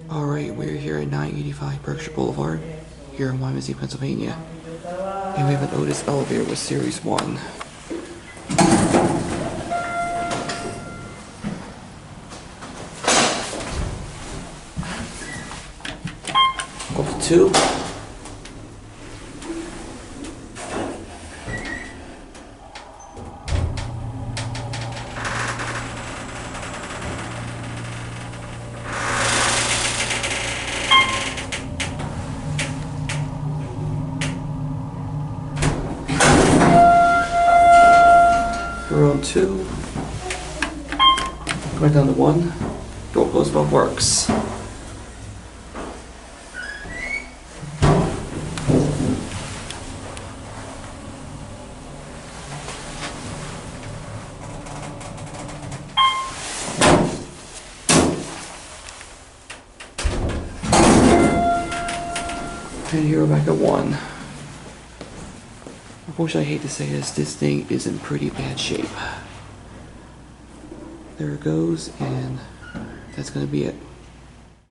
Alright, we're here at 985 Berkshire Boulevard, here in Wyomissing, Pennsylvania. And we have an Otis elevator with Series 1. Go to 2. We're on 2. Going down to 1. Door close above works. And here we're back at 1. Unfortunately, I hate to say this thing is in pretty bad shape. There it goes, and that's going to be it.